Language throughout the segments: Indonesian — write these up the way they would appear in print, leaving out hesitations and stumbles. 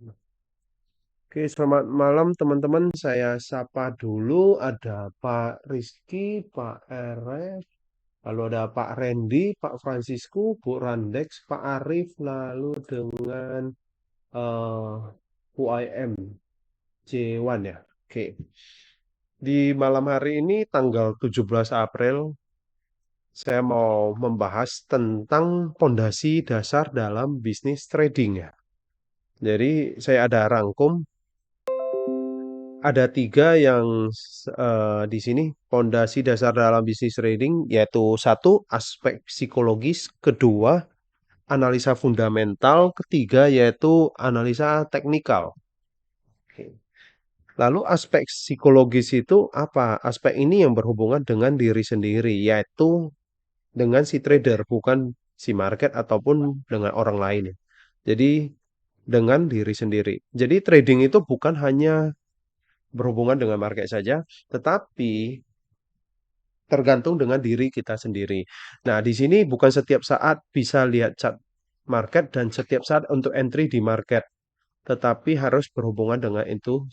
Oke, selamat malam teman-teman. Saya sapa dulu. Ada Pak Rizky, Pak Eref, lalu ada Pak Randy, Pak Francisco, Bu Randex, Pak Arif, lalu dengan eh UIM J1 ya. Oke. Di malam hari ini tanggal 17 April, saya mau membahas tentang pondasi dasar dalam bisnis trading ya. Jadi saya ada rangkum. Ada tiga yang di sini pondasi dasar dalam bisnis trading, yaitu satu aspek psikologis, kedua analisa fundamental, ketiga yaitu analisa teknikal. Oke. Lalu aspek psikologis itu apa? Aspek ini yang berhubungan dengan diri sendiri, yaitu dengan si trader, bukan si market ataupun dengan orang lain ya. Jadi dengan diri sendiri. Jadi trading itu bukan hanya berhubungan dengan market saja, tetapi tergantung dengan diri kita sendiri. Nah, di sini bukan setiap saat bisa lihat chart market dan setiap saat untuk entry di market, tetapi harus berhubungan dengan itu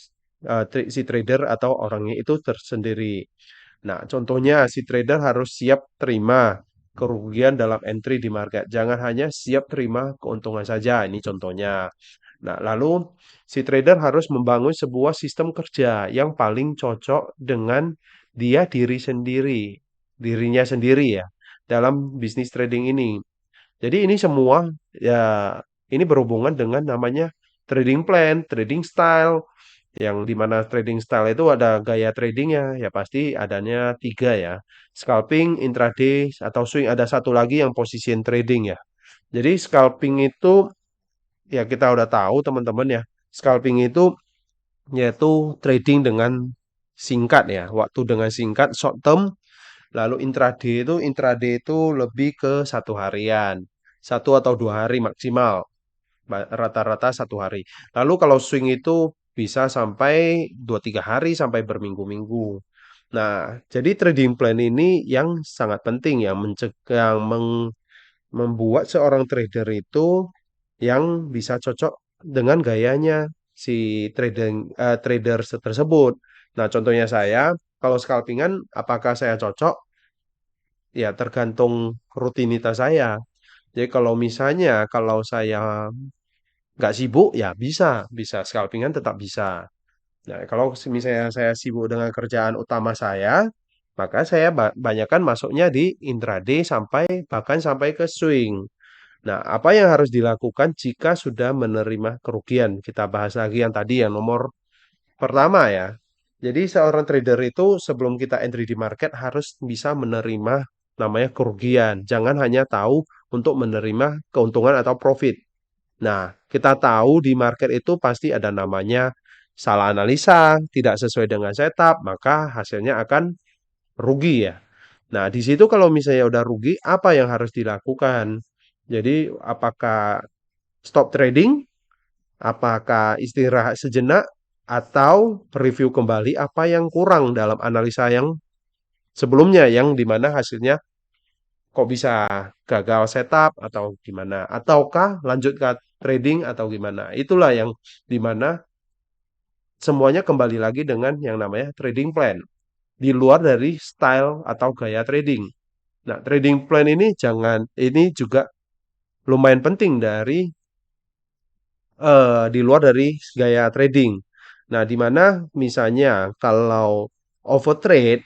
si trader atau orangnya itu tersendiri. Nah, contohnya si trader harus siap terima kerugian dalam entry di market. Jangan hanya siap terima keuntungan saja. Ini contohnya. Nah, lalu si trader harus membangun sebuah sistem kerja yang paling cocok dengan dirinya sendiri ya, dalam bisnis trading ini. Jadi ini semua ya ini berhubungan dengan namanya trading plan, trading style, yang dimana trading style itu ada gaya tradingnya, ya pasti adanya tiga ya. Scalping, intraday, atau swing. Ada satu lagi yang position trading ya. Jadi scalping itu ya kita udah tahu teman-teman ya. Scalping itu yaitu trading dengan singkat ya. Waktu dengan singkat, short term. Lalu intraday itu lebih ke satu harian. Satu atau dua hari maksimal. Rata-rata satu hari. Lalu kalau swing itu bisa sampai dua tiga hari sampai berminggu-minggu. Nah, jadi trading plan ini yang sangat penting ya, mencegah membuat seorang trader itu yang bisa cocok dengan gayanya si trader tersebut. Nah, contohnya saya, kalau scalpingan, apakah saya cocok? Ya, tergantung rutinitas saya. Jadi kalau saya nggak sibuk, ya bisa scalpingan tetap bisa. Nah, kalau misalnya saya sibuk dengan kerjaan utama saya, maka saya banyakkan masuknya di intraday bahkan sampai ke swing. Nah, apa yang harus dilakukan jika sudah menerima kerugian? Kita bahas lagi yang tadi yang nomor pertama ya. Jadi seorang trader itu sebelum kita entry di market harus bisa menerima namanya kerugian. Jangan hanya tahu untuk menerima keuntungan atau profit. Nah, kita tahu di market itu pasti ada namanya salah analisa, tidak sesuai dengan setup, maka hasilnya akan rugi ya. Nah, di situ kalau misalnya udah rugi, apa yang harus dilakukan? Jadi, apakah stop trading, apakah istirahat sejenak, atau review kembali apa yang kurang dalam analisa yang sebelumnya, yang dimana hasilnya kok bisa gagal setup atau gimana? Ataukah lanjut ke trading atau gimana? Itulah yang dimana semuanya kembali lagi dengan yang namanya trading plan. Di luar dari style atau gaya trading. Nah, trading plan ini juga lumayan penting di luar dari gaya trading. Nah, di mana misalnya kalau overtrade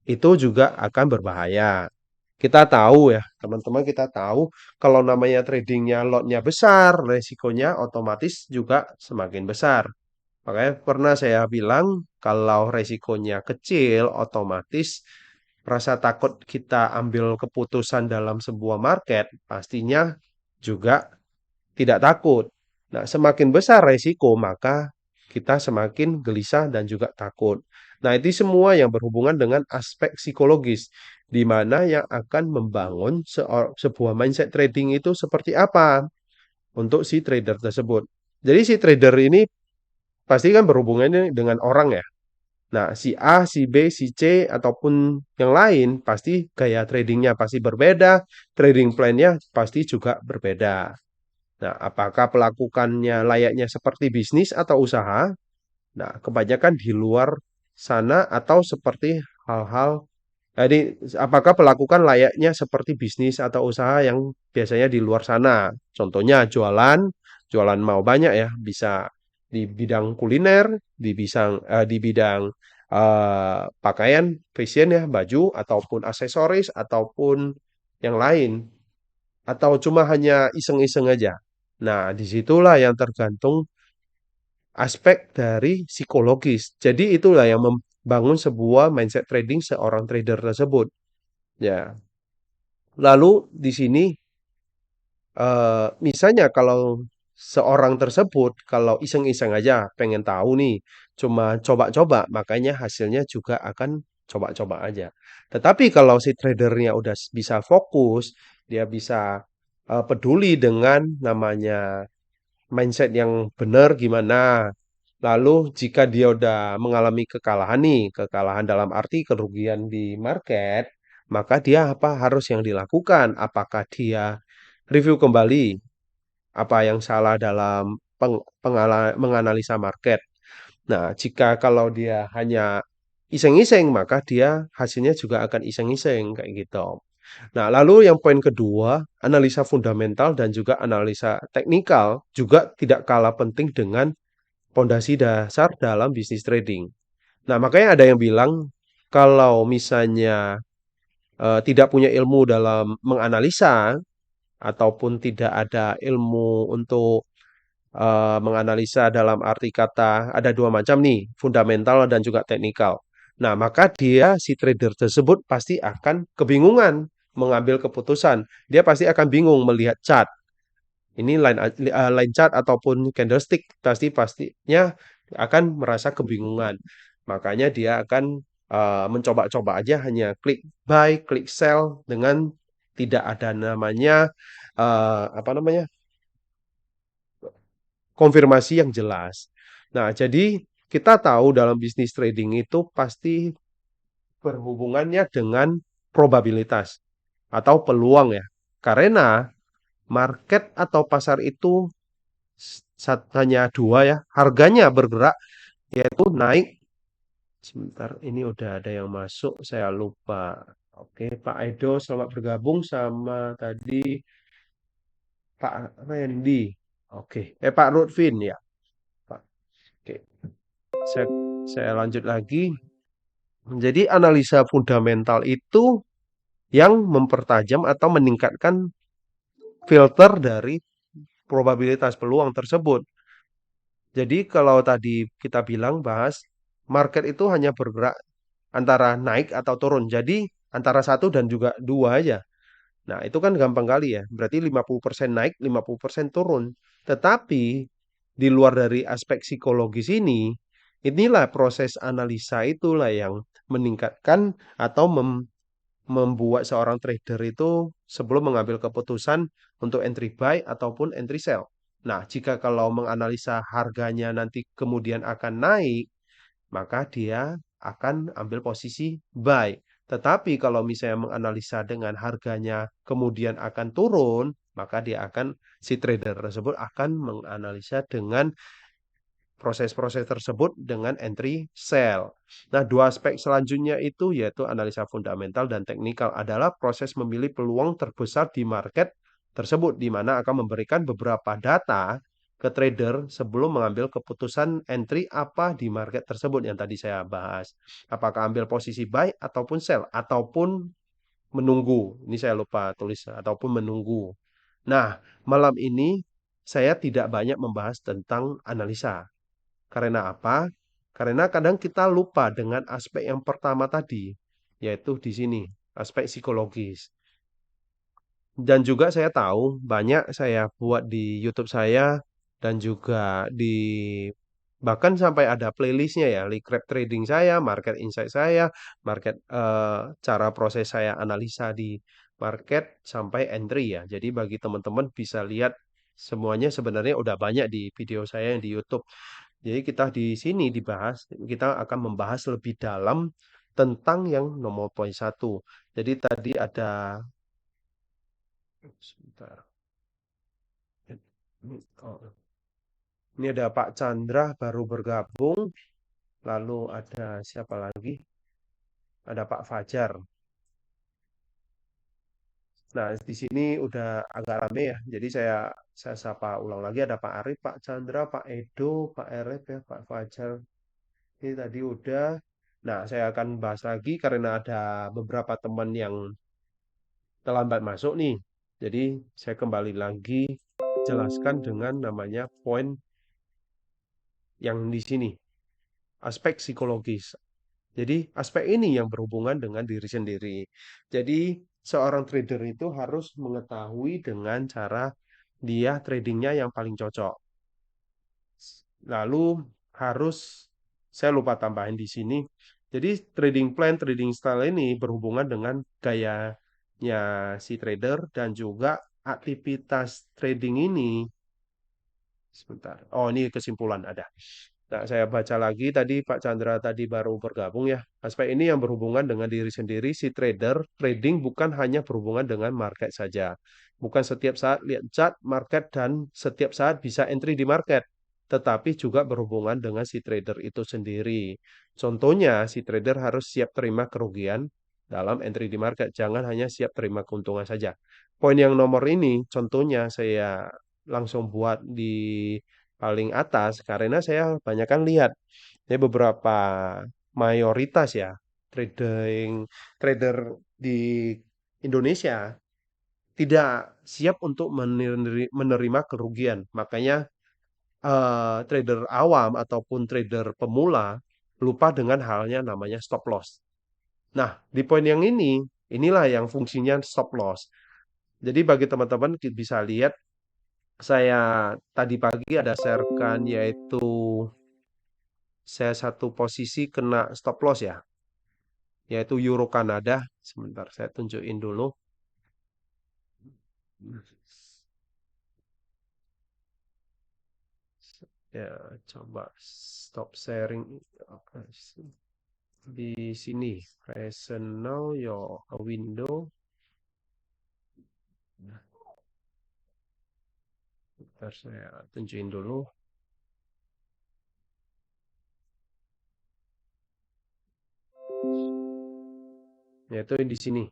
itu juga akan berbahaya. Kita tahu ya, teman-teman kita tahu kalau namanya tradingnya lotnya besar, resikonya otomatis juga semakin besar. Makanya pernah saya bilang kalau resikonya kecil, otomatis rasa takut kita ambil keputusan dalam sebuah market pastinya juga tidak takut. Nah, semakin besar resiko, maka kita semakin gelisah dan juga takut. Nah, itu semua yang berhubungan dengan aspek psikologis, di mana yang akan membangun sebuah mindset trading itu seperti apa untuk si trader tersebut. Jadi si trader ini pasti kan berhubungannya dengan orang ya. Nah, si A, si B, si C, ataupun yang lain, pasti gaya tradingnya pasti berbeda, trading plan-nya pasti juga berbeda. Nah, apakah pelakukannya layaknya seperti bisnis atau usaha? Nah, kebanyakan di luar sana atau seperti hal-hal jadi apakah pelakukan layaknya seperti bisnis atau usaha yang biasanya di luar sana? Contohnya jualan, jualan mau banyak ya, bisa di bidang kuliner, di bidang pakaian, fashion ya, baju ataupun aksesoris ataupun yang lain, atau cuma hanya iseng-iseng aja. Nah, disitulah yang tergantung aspek dari psikologis. Jadi itulah yang membangun sebuah mindset trading seorang trader tersebut. Ya, lalu di sini misalnya kalau seorang tersebut kalau iseng-iseng aja pengen tahu nih, cuma coba-coba, makanya hasilnya juga akan coba-coba aja. Tetapi kalau si tradernya udah bisa fokus, dia bisa peduli dengan namanya mindset yang benar gimana. Lalu jika dia udah mengalami kekalahan nih, kekalahan dalam arti kerugian di market, maka dia apa harus yang dilakukan? Apakah dia review kembali apa yang salah dalam menganalisa market? Nah, jika kalau dia hanya iseng-iseng, maka dia hasilnya juga akan iseng-iseng kayak gitu. Nah, lalu yang poin kedua, analisa fundamental dan juga analisa teknikal juga tidak kalah penting dengan pondasi dasar dalam bisnis trading. Nah, makanya ada yang bilang kalau misalnya tidak punya ilmu dalam menganalisa ataupun tidak ada ilmu untuk menganalisa dalam arti kata ada dua macam nih, fundamental dan juga teknikal. Nah, maka dia si trader tersebut pasti akan kebingungan mengambil keputusan. Dia pasti akan bingung melihat chart. Ini line chart ataupun candlestick pasti pastinya akan merasa kebingungan. Makanya dia akan mencoba-coba aja hanya klik buy, klik sell dengan tidak ada namanya apa namanya konfirmasi yang jelas. Nah, jadi kita tahu dalam bisnis trading itu pasti berhubungannya dengan probabilitas atau peluang ya. Karena market atau pasar itu hanya dua ya, harganya bergerak yaitu naik. Sebentar, ini udah ada yang masuk, saya lupa. Oke, Pak Edo, selamat bergabung sama tadi Pak Randy. Oke, Pak Rutfin ya, Pak. Oke, saya, saya lanjut lagi. Jadi analisa fundamental itu yang mempertajam atau meningkatkan filter dari probabilitas peluang tersebut. Jadi kalau tadi kita bilang bahas market itu hanya bergerak antara naik atau turun. Jadi antara satu dan juga dua aja. Nah, itu kan gampang kali ya. Berarti 50% naik, 50% turun. Tetapi di luar dari aspek psikologis ini, inilah proses analisa itulah yang meningkatkan atau membuat seorang trader itu sebelum mengambil keputusan untuk entry buy ataupun entry sell. Nah, jika kalau menganalisa harganya nanti kemudian akan naik, maka dia akan ambil posisi buy. Tetapi kalau misalnya menganalisa dengan harganya kemudian akan turun, maka dia akan si trader tersebut akan menganalisa dengan proses-proses tersebut dengan entry sell. Nah, dua aspek selanjutnya itu yaitu analisa fundamental dan teknikal adalah proses memilih peluang terbesar di market tersebut di mana akan memberikan beberapa data ke trader sebelum mengambil keputusan entry apa di market tersebut yang tadi saya bahas. Apakah ambil posisi buy ataupun sell ataupun menunggu. Ini saya lupa tulis ataupun menunggu. Nah, malam ini saya tidak banyak membahas tentang analisa. Karena apa? Karena kadang kita lupa dengan aspek yang pertama tadi, yaitu di sini, aspek psikologis. Dan juga saya tahu banyak saya buat di YouTube saya dan juga di bahkan sampai ada playlistnya ya, recap trading saya, market insight saya, market cara proses saya analisa di market sampai entry ya. Jadi bagi teman-teman bisa lihat semuanya sebenarnya udah banyak di video saya yang di YouTube. Jadi kita di sini dibahas, kita akan membahas lebih dalam tentang yang nomor poin satu. Jadi tadi ada sebentar. Oh, ini ada Pak Chandra baru bergabung, lalu ada siapa lagi? Ada Pak Fajar. Nah, di sini udah agak rame ya. Jadi saya sapa ulang lagi ada Pak Arif, Pak Chandra, Pak Edo, Pak Erep ya, Pak Fajar. Ini tadi udah. Nah, saya akan bahas lagi karena ada beberapa teman yang terlambat masuk nih. Jadi saya kembali lagi jelaskan dengan namanya poin yang di sini, aspek psikologis. Jadi aspek ini yang berhubungan dengan diri sendiri. Jadi seorang trader itu harus mengetahui dengan cara dia tradingnya yang paling cocok. Lalu harus saya lupa tambahin di sini. Jadi trading plan, trading style ini berhubungan dengan gayanya si trader dan juga aktivitas trading ini. Sebentar. Oh, ini kesimpulan ada. Nah, saya baca lagi tadi Pak Chandra tadi baru bergabung ya. Aspek ini yang berhubungan dengan diri sendiri, si trader, trading bukan hanya berhubungan dengan market saja. Bukan setiap saat lihat chart market dan setiap saat bisa entry di market, tetapi juga berhubungan dengan si trader itu sendiri. Contohnya, si trader harus siap terima kerugian dalam entry di market, jangan hanya siap terima keuntungan saja. Poin yang nomor ini, contohnya saya langsung buat di paling atas karena saya banyak kan lihat ya beberapa mayoritas ya trader di Indonesia tidak siap untuk menerima kerugian. Makanya trader awam ataupun trader pemula lupa dengan halnya namanya stop loss. Nah, di poin yang inilah yang fungsinya stop loss. Jadi bagi teman-teman bisa lihat saya tadi pagi ada sharekan yaitu saya satu posisi kena stop loss ya, yaitu Euro Kanada. Sebentar saya tunjukin dulu. Ya, coba stop sharing. Oke, di sini present now your window. Bentar saya tunjukin dulu. Yaitu di sini.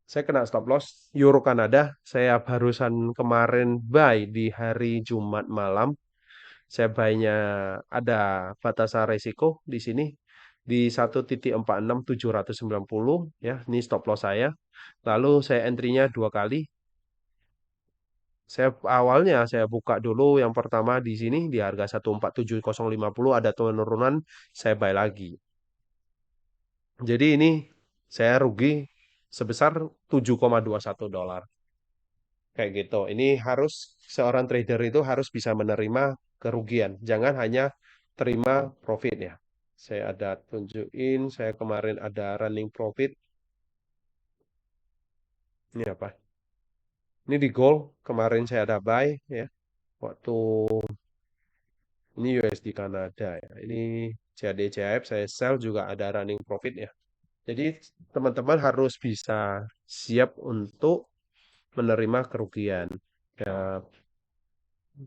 Saya kena stop loss Euro Kanada. Saya barusan kemarin buy di hari Jumat malam. Saya buy-nya ada batasan resiko di sini di 1.46790 ya. Ini stop loss saya. Lalu saya entry-nya dua kali. Awalnya saya buka dulu yang pertama di sini di harga 147.050 ada penurunan, saya buy lagi. Jadi ini saya rugi sebesar 7,21 dolar. Kayak gitu. Ini harus seorang trader itu harus bisa menerima kerugian. Jangan hanya terima profit ya. Saya ada tunjukin, saya kemarin ada running profit. Ini apa? Ini di gold, kemarin saya ada buy ya. Waktu ini USD Kanada ya. Ini CAD saya sell juga ada running profit ya. Jadi teman-teman harus bisa siap untuk menerima kerugian. Ya,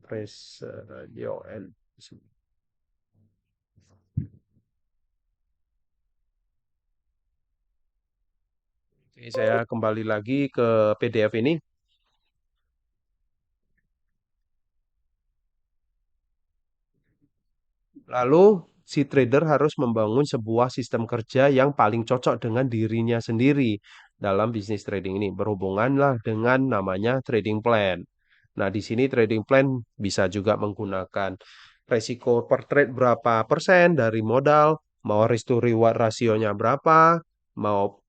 press radio and Oke, saya kembali lagi ke PDF ini. Lalu si trader harus membangun sebuah sistem kerja yang paling cocok dengan dirinya sendiri dalam bisnis trading ini. Berhubunganlah dengan namanya trading plan. Nah, di sini trading plan bisa juga menggunakan resiko per trade berapa persen dari modal, mau risk to reward rasionya berapa, mau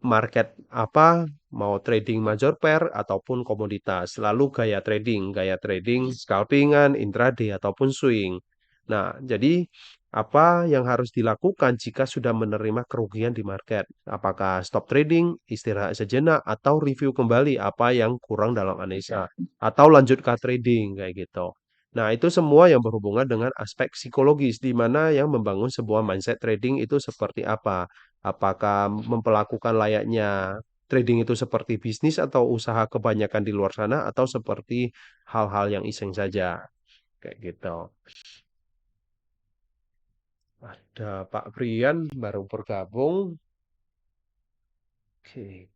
market apa, mau trading major pair ataupun komoditas. Lalu gaya trading scalpingan, intraday ataupun swing. Nah, jadi apa yang harus dilakukan jika sudah menerima kerugian di market? Apakah stop trading, istirahat sejenak, atau review kembali apa yang kurang dalam analisa, atau lanjut ke trading kayak gitu. Nah, itu semua yang berhubungan dengan aspek psikologis, di mana yang membangun sebuah mindset trading itu seperti apa? Apakah memperlakukan layaknya trading itu seperti bisnis atau usaha kebanyakan di luar sana atau seperti hal-hal yang iseng saja kayak gitu. Ada Pak Brian baru bergabung. Oke.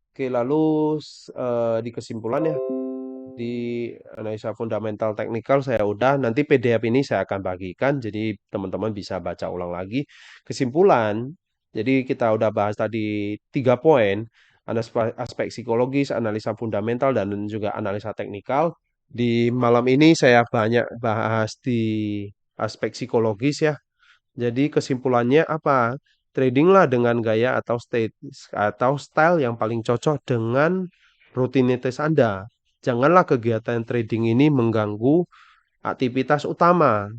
Oke, lalu di kesimpulan ya, di analisa fundamental teknikal saya udah, nanti PDF ini saya akan bagikan, jadi teman-teman bisa baca ulang lagi. Kesimpulan, jadi kita udah bahas tadi 3 poin, aspek psikologis, analisa fundamental, dan juga analisa teknikal. Di malam ini saya banyak bahas di aspek psikologis ya, jadi kesimpulannya apa? Tradinglah dengan gaya atau state atau style yang paling cocok dengan rutinitas Anda. Janganlah kegiatan trading ini mengganggu aktivitas utama.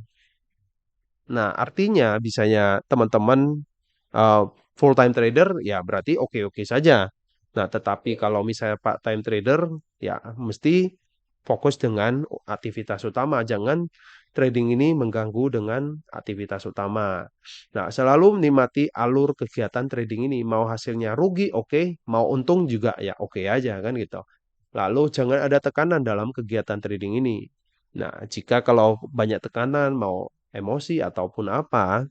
Nah, artinya bisanya teman-teman uh, full time trader ya berarti oke-oke saja. Nah, tetapi kalau misalnya part time trader ya mesti fokus dengan aktivitas utama. Jangan trading ini mengganggu dengan aktivitas utama. Nah, selalu menikmati alur kegiatan trading ini. Mau hasilnya rugi, oke. Mau untung juga ya oke aja kan gitu. Lalu jangan ada tekanan dalam kegiatan trading ini. Nah, jika kalau banyak tekanan, mau emosi ataupun apa,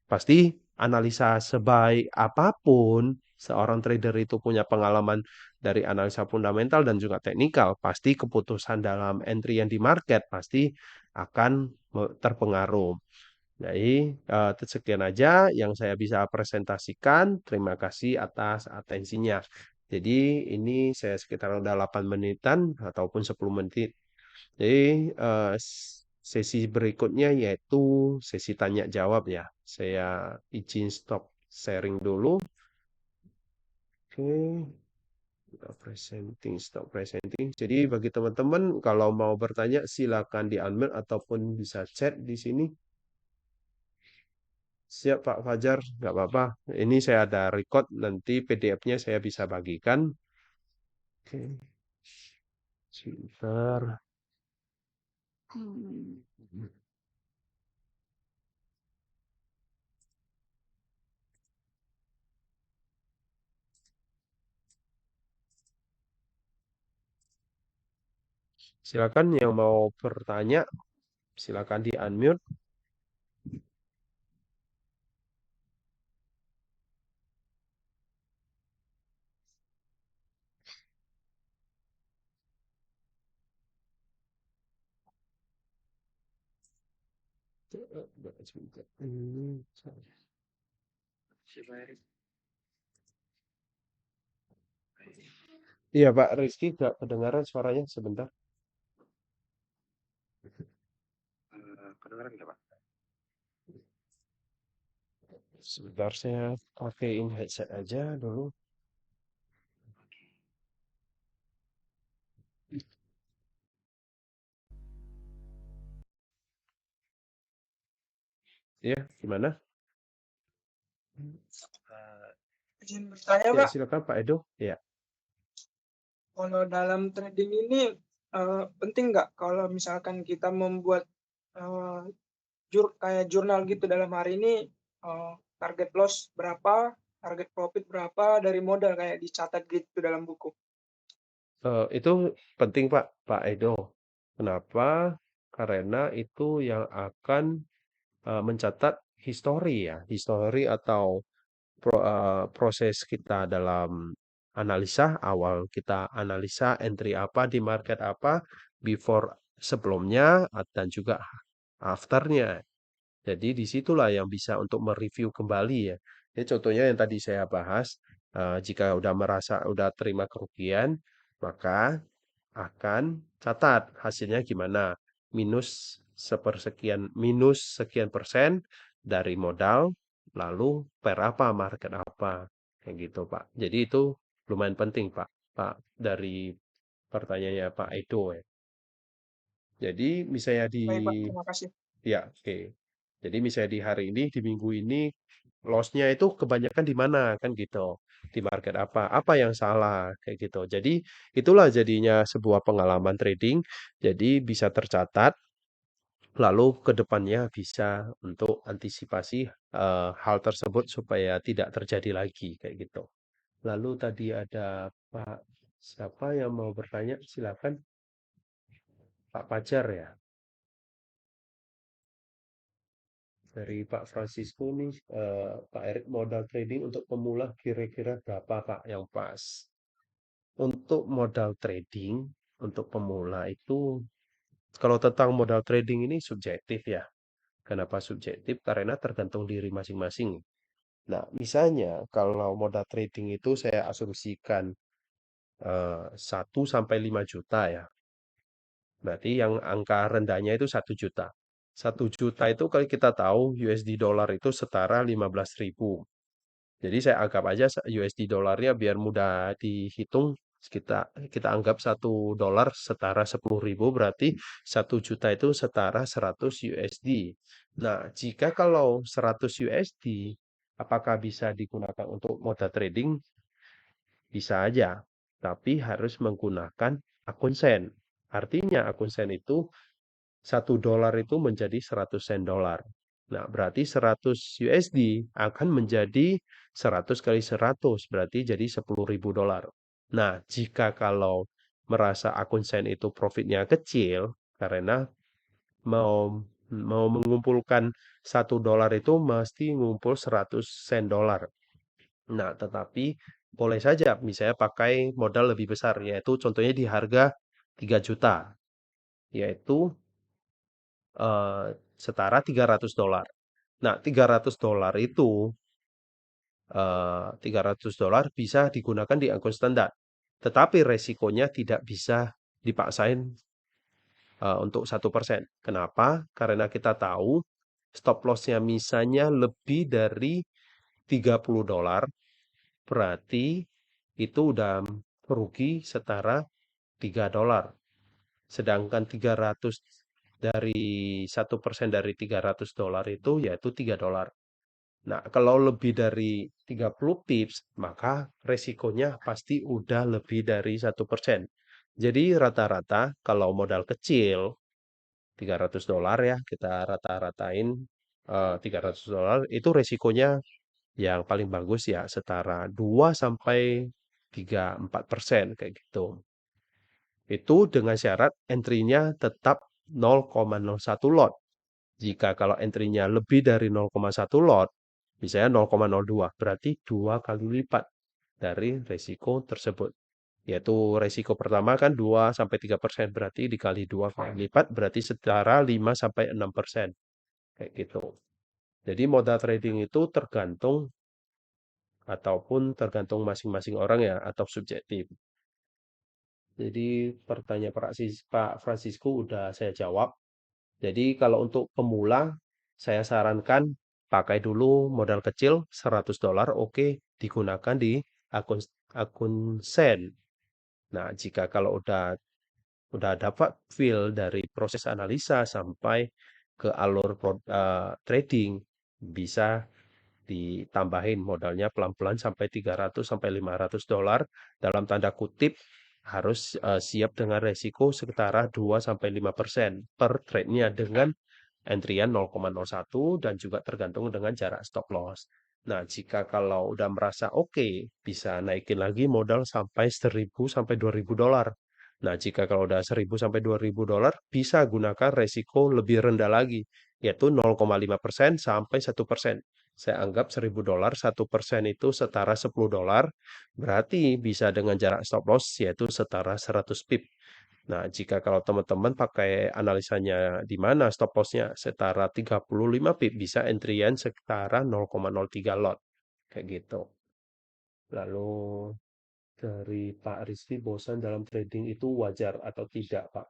pasti analisa sebaik apapun seorang trader itu punya pengalaman dari analisa fundamental dan juga teknikal, pasti keputusan dalam entry yang di market pasti akan terpengaruh. Jadi, sekian aja yang saya bisa presentasikan. Terima kasih atas atensinya. Jadi, ini saya sekitar udah 8 menitan ataupun 10 menit. Jadi, sesi berikutnya yaitu sesi tanya jawab ya. Saya izin stop sharing dulu. Oke, stop presenting. Jadi bagi teman-teman kalau mau bertanya silakan di unmute ataupun bisa chat di sini. Siap Pak Fajar, nggak apa-apa. Ini saya ada record, nanti PDF-nya saya bisa bagikan. Oke, sebentar. Silakan yang mau bertanya, silakan di unmute. Sebentar. Iya Pak Rizky, nggak kedengaran suaranya sebentar. Kedengaran nggak Pak? Sebentar saya pakein headset aja dulu. Ya, gimana? Izin bertanya, Ya, Pak, silakan Pak Edo. Ya. kalau dalam trading ini penting nggak kalau misalkan kita membuat eh, kayak jurnal gitu dalam hari ini target loss berapa, target profit berapa dari modal kayak dicatat gitu dalam buku. Itu penting Pak Edo. Kenapa? Karena itu yang akan mencatat histori ya, histori atau proses kita dalam analisa awal kita analisa entry apa di market apa before sebelumnya dan juga afternya. Jadi disitulah yang bisa untuk mereview kembali ya. Ini contohnya yang tadi saya bahas, jika udah merasa udah terima kerugian, maka akan catat hasilnya gimana. Minus sekian persen dari modal, lalu per apa, market apa. Kayak gitu, Pak. Jadi itu lumayan penting, Pak. Pak, dari pertanyaannya Pak Edo ya. Jadi misalnya di Baik, Pak, terima kasih. Ya, oke. Jadi misalnya di hari ini, di minggu ini, loss-nya itu kebanyakan di mana, kan gitu. Di market apa, apa yang salah, kayak gitu. Jadi itulah jadinya sebuah pengalaman trading, jadi bisa tercatat, lalu ke depannya bisa untuk antisipasi hal tersebut supaya tidak terjadi lagi, kayak gitu. Lalu tadi ada Pak siapa yang mau bertanya? Silakan Pak Pajar ya. Dari Pak Francisco nih, Pak Erik modal trading untuk pemula kira-kira berapa Pak yang pas? Untuk modal trading untuk pemula itu kalau tentang modal trading ini subjektif ya. Kenapa subjektif? Karena tergantung diri masing-masing. Nah, misalnya kalau modal trading itu saya asumsikan 1 sampai 5 juta ya. Berarti yang angka rendahnya itu 1 juta. 1 juta itu kalau kita tahu USD dolar itu setara 15.000. Jadi saya anggap aja USD dolarnya biar mudah dihitung. Kita kita anggap 1 dolar setara 10.000 berarti 1 juta itu setara 100 USD. Nah, jika kalau 100 USD, apakah bisa digunakan untuk modal trading? Bisa aja, tapi harus menggunakan akun sen. Artinya akun sen itu 1 dolar itu menjadi 100 sen dolar. Nah, berarti 100 USD akan menjadi 100 kali 100, berarti jadi 10.000 dolar. Nah, jika kalau merasa akun sen itu profitnya kecil, karena mau mau mengumpulkan 1 dolar itu mesti ngumpul 100 sen dolar. Nah, tetapi boleh saja misalnya pakai modal lebih besar, yaitu contohnya di harga 3 juta, yaitu eh, setara 300 dolar. Nah, 300 dolar itu 300 dolar bisa digunakan di akun standar. Tetapi resikonya tidak bisa dipaksain untuk 1%. Kenapa? Karena kita tahu stop loss-nya misalnya lebih dari 30 dolar, berarti itu udah rugi setara 3 dolar. Sedangkan 300 dari 1% dari 300 dolar itu yaitu 3 dolar. Nah, kalau lebih dari 30 pips, maka resikonya pasti udah lebih dari 1%. Jadi rata-rata kalau modal kecil, 300 dolar ya, kita rata-ratain 300 dolar, itu resikonya yang paling bagus ya setara 2 sampai 3-4% kayak gitu. Itu dengan syarat entry-nya tetap 0,01 lot. Jika kalau entry-nya lebih dari 0,1 lot, misalnya 0,02, berarti 2 kali lipat dari resiko tersebut. Yaitu resiko pertama kan 2-3%, berarti dikali 2 kali lipat, berarti setara 5-6%. Kayak gitu. Jadi modal trading itu tergantung ataupun tergantung masing-masing orang ya, atau subjektif. Jadi pertanyaan Pak Francisco udah saya jawab. Jadi kalau untuk pemula, saya sarankan pakai dulu modal kecil 100 dolar, oke, digunakan di akun akun Sen. Nah, jika kalau udah dapat feel dari proses analisa sampai ke alur trading, bisa ditambahin modalnya pelan-pelan sampai 300 sampai 500 dolar dalam tanda kutip harus siap dengan resiko setara 2 sampai 5% per trade-nya dengan antrian 0,01 dan juga tergantung dengan jarak stop loss. Nah, jika kalau udah merasa oke, bisa naikin lagi modal sampai 1.000 sampai 2.000 dolar. Nah, jika kalau udah 1.000 sampai 2.000 dolar, bisa gunakan resiko lebih rendah lagi, yaitu 0,5% sampai 1%. Saya anggap 1.000 dolar, 1% itu setara 10 dolar, berarti bisa dengan jarak stop loss yaitu setara 100 pip. Nah, jika kalau teman-teman pakai analisanya di mana stop loss-nya setara 35 pip, bisa entryan setara 0,03 lot. Kayak gitu. Lalu dari Pak Rizky, bosan dalam trading itu wajar atau tidak, Pak?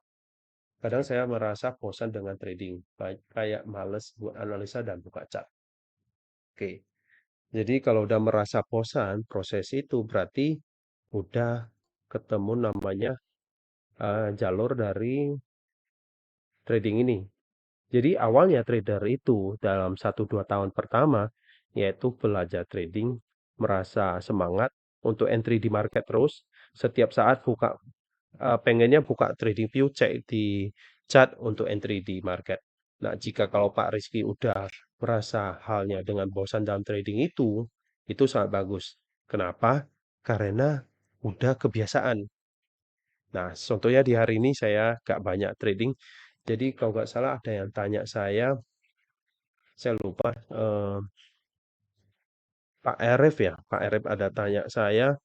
Kadang saya merasa bosan dengan trading, kayak males buat analisa dan buka chart. Oke, jadi kalau udah merasa bosan, proses itu berarti udah ketemu namanya jalur dari trading ini. Jadi awalnya trader itu dalam 1-2 tahun pertama yaitu belajar trading, merasa semangat untuk entry di market terus, setiap saat pengennya buka trading view, cek di chart untuk entry di market. Nah, jika kalau Pak Rizky udah merasa halnya dengan bosan dalam trading itu sangat bagus. Kenapa? karena udah kebiasaan. Nah, contohnya di hari ini saya nggak banyak trading. Jadi kalau nggak salah ada yang tanya saya lupa, Pak Arif ya, Pak Arif ada tanya saya,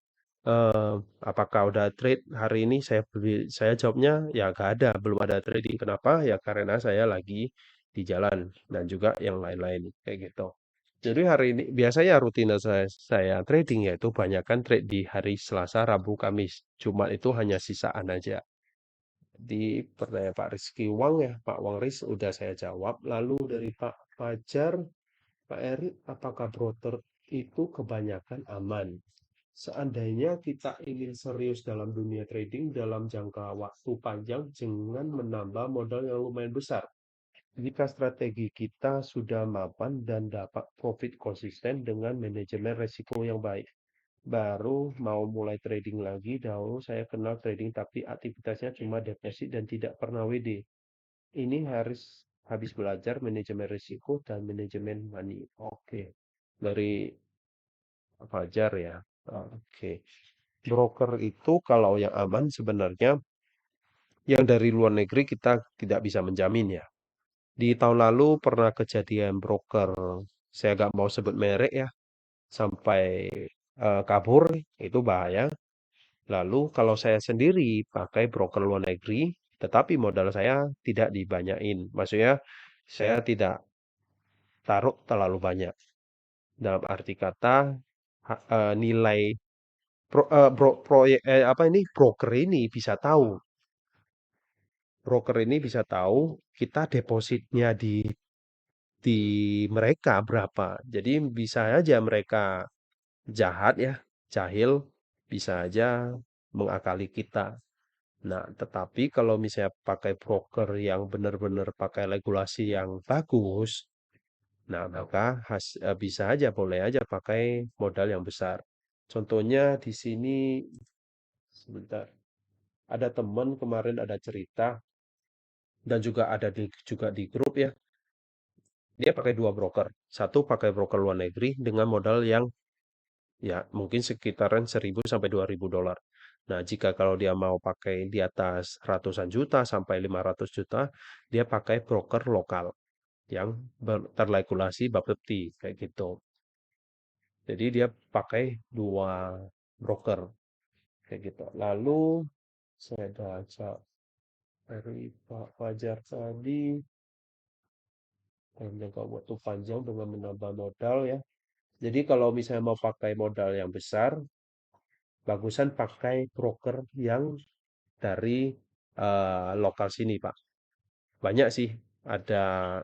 eh, apakah udah trade hari ini? Saya jawabnya ya nggak ada, belum ada trading. Kenapa? Ya karena saya lagi di jalan dan juga yang lain-lain kayak gitu. Jadi hari ini biasanya rutinitas saya trading yaitu banyakkan trade di hari Selasa, Rabu, Kamis. Jumat itu hanya sisaan aja. Di pertanyaan Pak Rizky Wang ya, Pak Wang Riz udah saya jawab. Lalu dari Pak Fajar, Pak Eri, apakah broker itu kebanyakan aman? Seandainya kita ingin serius dalam dunia trading dalam jangka waktu panjang dengan menambah modal yang lumayan besar. Jika strategi kita sudah mapan dan dapat profit konsisten dengan manajemen resiko yang baik, baru mau mulai trading lagi. Dahulu saya kenal trading tapi aktivitasnya cuma deposit dan tidak pernah WD. Ini harus habis belajar manajemen risiko dan manajemen money. Oke, dari Fajar ya. Oke, broker itu kalau yang aman sebenarnya yang dari luar negeri kita tidak bisa menjamin ya. Di tahun lalu pernah kejadian broker, saya nggak mau sebut merek ya, sampai kabur, itu bahaya. Lalu kalau saya sendiri pakai broker luar negeri, tetapi modal saya tidak dibanyain. Maksudnya saya tidak taruh terlalu banyak. Dalam arti kata nilai proyek apa ini broker ini bisa tahu, kita depositnya di mereka berapa. Jadi bisa aja mereka jahat ya, jahil, bisa aja mengakali kita. Nah, tetapi kalau misalnya pakai broker yang benar-benar pakai regulasi yang bagus, nah maka bisa aja, boleh aja pakai modal yang besar. Contohnya di sini, sebentar, ada teman kemarin ada cerita dan juga di grup ya, dia pakai dua broker. Satu pakai broker luar negeri dengan modal yang ya mungkin sekitaran 1.000 sampai 2.000 dolar. Nah, jika kalau dia mau pakai di atas ratusan juta sampai 500 juta, dia pakai broker lokal yang terregulasi Bapepti kayak gitu. Jadi dia pakai dua broker kayak gitu. Lalu saya baca dari Pak Fajar tadi, jangka waktu panjang dengan menambah modal ya. Jadi kalau misalnya mau pakai modal yang besar, bagusan pakai broker yang dari lokal sini, Pak. Banyak sih, ada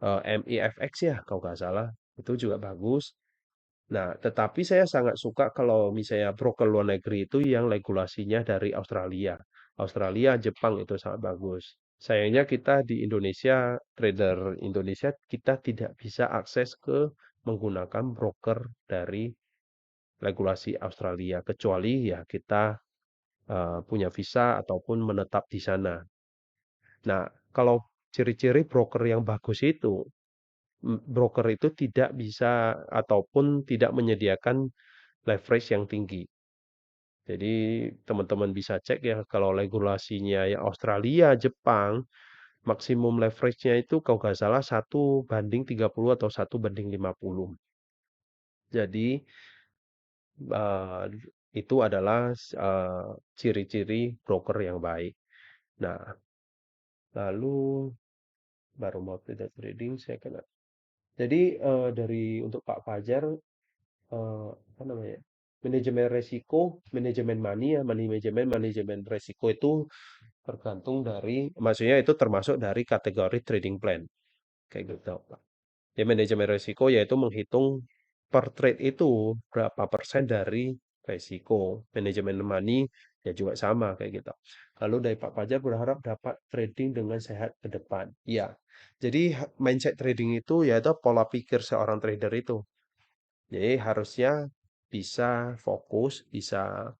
MIFX ya, kalau nggak salah. Itu juga bagus. Nah, tetapi saya sangat suka kalau misalnya broker luar negeri itu yang regulasinya dari Australia. Australia, Jepang itu sangat bagus. Sayangnya kita di Indonesia, trader Indonesia, kita tidak bisa akses ke menggunakan broker dari regulasi Australia, kecuali ya kita punya visa ataupun menetap di sana. Nah, kalau ciri-ciri broker yang bagus itu, broker itu tidak bisa ataupun tidak menyediakan leverage yang tinggi. Jadi teman-teman bisa cek ya kalau regulasinya ya Australia, Jepang, maksimum leverage-nya itu kalau nggak salah 1:30 atau 1:50. Jadi eh, itu adalah ciri-ciri broker yang baik. Nah, lalu baru mau tidak trading saya kena. Jadi dari untuk Pak Fajar apa namanya? Manajemen resiko, manajemen money ya, money manajemen, manajemen resiko itu tergantung dari, maksudnya itu termasuk dari kategori trading plan kayak gitu. Ya manajemen resiko yaitu menghitung per trade itu berapa persen dari resiko. Manajemen money ya juga sama kayak gitu. Lalu dari Pak Fajar berharap dapat trading dengan sehat ke depan. Ya, jadi mindset trading itu yaitu pola pikir seorang trader itu. Jadi harusnya bisa fokus, bisa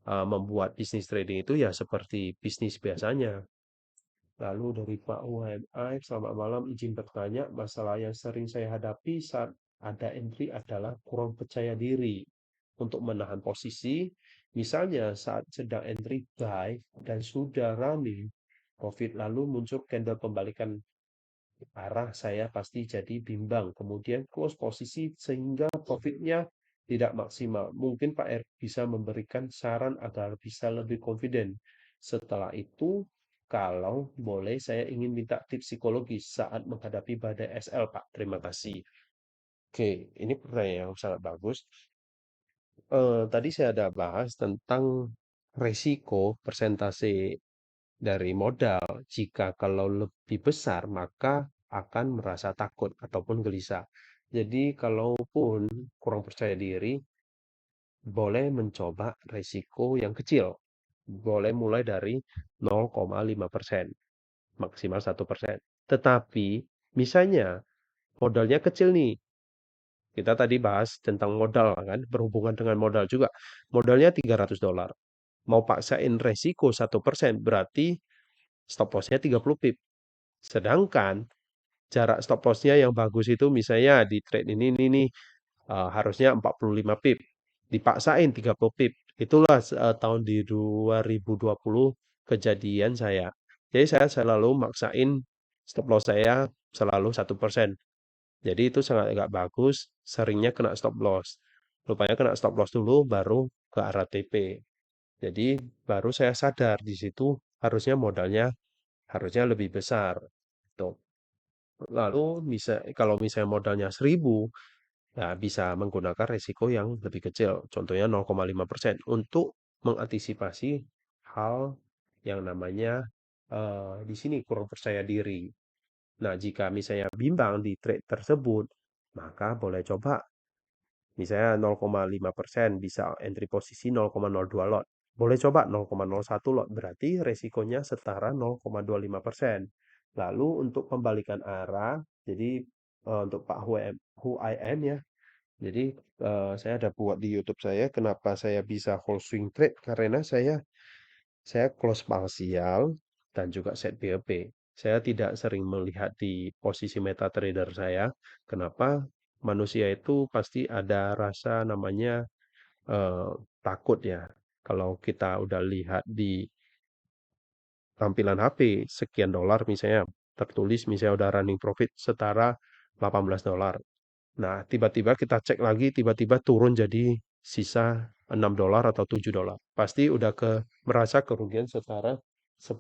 membuat bisnis trading itu ya seperti bisnis biasanya. Lalu dari Pak UMI, selamat malam, izin bertanya, masalah yang sering saya hadapi saat ada entry adalah kurang percaya diri. untuk menahan posisi. Misalnya saat sedang entry buy dan sudah running profit lalu muncul candle pembalikan arah, saya pasti jadi bimbang. Kemudian close posisi sehingga profitnya tidak maksimal. Mungkin Pak R bisa memberikan saran agar bisa lebih confident. Setelah itu, kalau boleh saya ingin minta tips psikologis saat menghadapi badai SL, Pak. Terima kasih. Oke, ini pertanyaan yang sangat bagus. Tadi saya ada bahas tentang resiko persentase dari modal. Jika kalau lebih besar, maka akan merasa takut ataupun gelisah. Jadi, kalaupun kurang percaya diri, boleh mencoba resiko yang kecil. Boleh mulai dari 0,5%, maksimal 1%. Tetapi, misalnya modalnya kecil nih. Kita tadi bahas tentang modal kan, berhubungan dengan modal juga. Modalnya $300. Mau paksain resiko 1%, berarti stop loss-nya 30 pip. Sedangkan jarak stop loss-nya yang bagus itu misalnya di trade ini nih harusnya 45 pip. Dipaksain 30 pip. Itulah tahun di 2020 kejadian saya. Jadi saya selalu maksain stop loss saya selalu 1%. Jadi itu sangat nggak bagus, seringnya kena stop loss. Rupanya kena stop loss dulu baru ke arah TP. Jadi baru saya sadar di situ harusnya modalnya harusnya lebih besar. Tuh. Lalu kalau misalnya modalnya 1.000, ya bisa menggunakan resiko yang lebih kecil. Contohnya 0,5% untuk mengantisipasi hal yang namanya di sini kurang percaya diri. Nah, jika misalnya bimbang di trade tersebut, maka boleh coba misalnya 0,5% bisa entry posisi 0,02 lot. Boleh coba 0,01 lot, berarti resikonya setara 0,25%. Lalu untuk pembalikan arah, jadi untuk Pak HUIM ya, jadi saya ada buat di YouTube saya, kenapa saya bisa whole swing trade, karena saya close parsial dan juga set BEP. Saya tidak sering melihat di posisi MetaTrader saya. Kenapa? Manusia itu pasti ada rasa namanya eh, takut ya. Kalau kita udah lihat di tampilan HP sekian dolar misalnya tertulis misalnya udah running profit setara $18. Nah, tiba-tiba kita cek lagi, tiba-tiba turun jadi sisa $6 atau $7. Pasti udah merasa kerugian setara $10.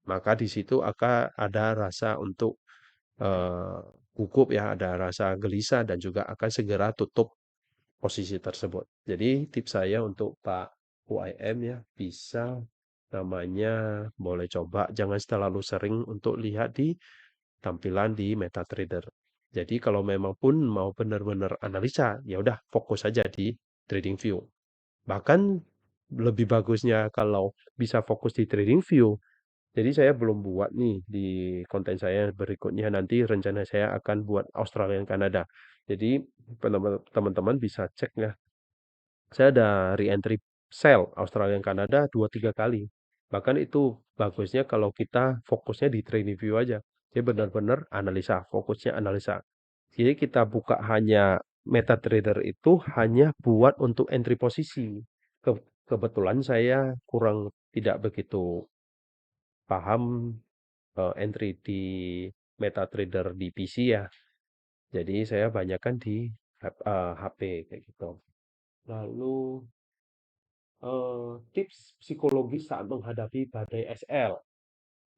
Maka di situ akan ada rasa untuk eh, gugup ya, ada rasa gelisah dan juga akan segera tutup posisi tersebut. Jadi tips saya untuk Pak UIM ya, bisa namanya boleh coba jangan terlalu sering untuk lihat di tampilan di MetaTrader. Jadi kalau memang pun mau benar-benar analisa, ya udah fokus saja di TradingView. Bahkan lebih bagusnya kalau bisa fokus di TradingView. Jadi saya belum buat nih di konten saya berikutnya nanti rencana saya akan buat Australia dan Kanada. Jadi teman-teman bisa cek ya. Saya ada re-entry sell Australia dan Kanada 2-3 kali. Bahkan itu bagusnya kalau kita fokusnya di trading view aja. Jadi benar-benar analisa, fokusnya analisa. Jadi kita buka hanya MetaTrader itu hanya buat untuk entry posisi. Kebetulan saya kurang tidak begitu paham entry di MetaTrader di PC ya. Jadi saya banyakkan di HP kayak gitu. Lalu tips psikologis saat menghadapi badai SL.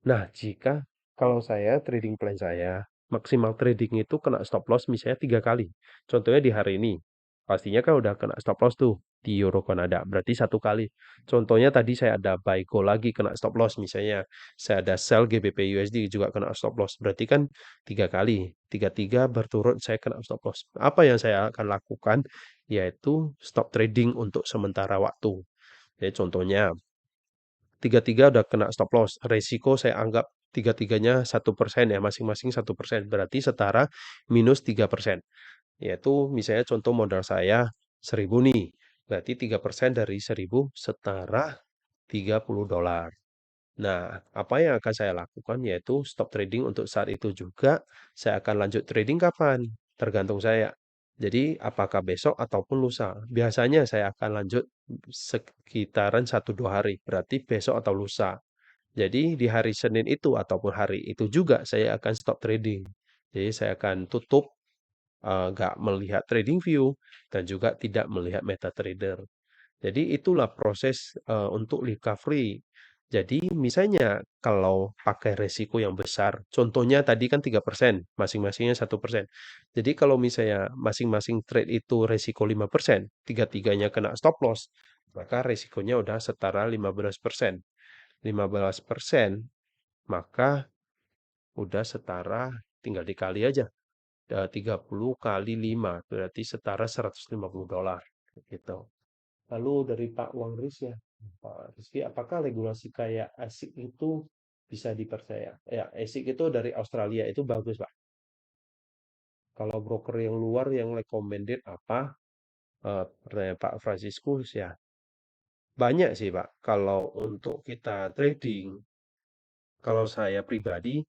Nah, jika kalau saya trading plan saya maksimal trading itu kena stop loss misalnya 3 kali. Contohnya di hari ini, pastinya kan udah kena stop loss tuh di Euro Kanada, berarti 1 kali. Contohnya tadi saya ada buy go lagi kena stop loss, misalnya saya ada sell GBP USD juga kena stop loss, berarti kan 3 kali, tiga-tiga berturut saya kena stop loss. Apa yang saya akan lakukan? Yaitu stop trading untuk sementara waktu. Jadi contohnya, tiga-tiga udah kena stop loss. Resiko saya anggap tiga-tiganya 1% ya, masing-masing 1%. Berarti setara minus 3%. Yaitu misalnya contoh modal saya 1.000 nih. Berarti 3% dari 1.000 setara $30. Nah, apa yang akan saya lakukan yaitu stop trading untuk saat itu juga. Saya akan lanjut trading kapan? Tergantung saya. Jadi apakah besok ataupun lusa. Biasanya saya akan lanjut sekitaran 1-2 hari, berarti besok atau lusa. Jadi di hari Senin itu ataupun hari itu juga saya akan stop trading. Jadi saya akan tutup, nggak melihat trading view dan juga tidak melihat MetaTrader. Jadi itulah proses, untuk recovery. Jadi misalnya kalau pakai resiko yang besar, contohnya tadi kan 3%, masing-masingnya 1%. Jadi kalau misalnya masing-masing trade itu resiko 5%, tiga-tiganya kena stop loss, maka resikonya udah setara 15%. 15%, maka udah setara, tinggal dikali aja, 30 kali 5 berarti setara $150 gitu. Lalu dari Pak Wangris ya, Pak Rizky, apakah regulasi kayak ASIC itu bisa dipercaya? Ya, ASIC itu dari Australia itu bagus, Pak. Kalau broker yang luar yang recommended apa? Pertanyaan Pak Franciscus ya, banyak sih, Pak. Kalau untuk kita trading, kalau saya pribadi,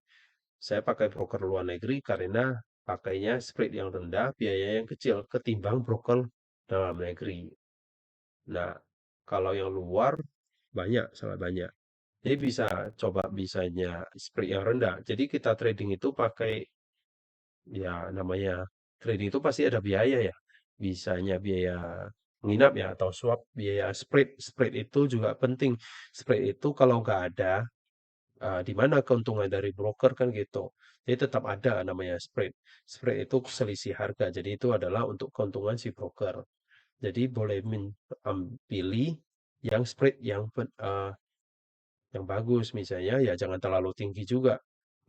saya pakai broker luar negeri karena pakainya spread yang rendah, biaya yang kecil ketimbang broker dalam negeri. Nah, kalau yang luar banyak, sangat banyak. Jadi bisa coba bisanya spread yang rendah. Jadi kita trading itu pakai ya namanya trading itu pasti ada biaya ya. Bisanya biaya menginap ya atau swap biaya spread. Spread itu juga penting. Spread itu kalau nggak ada di mana keuntungan dari broker kan gitu. Jadi tetap ada namanya spread. Spread itu selisih harga. Jadi itu adalah untuk keuntungan si broker. Jadi boleh pilih yang spread yang bagus misalnya ya jangan terlalu tinggi juga.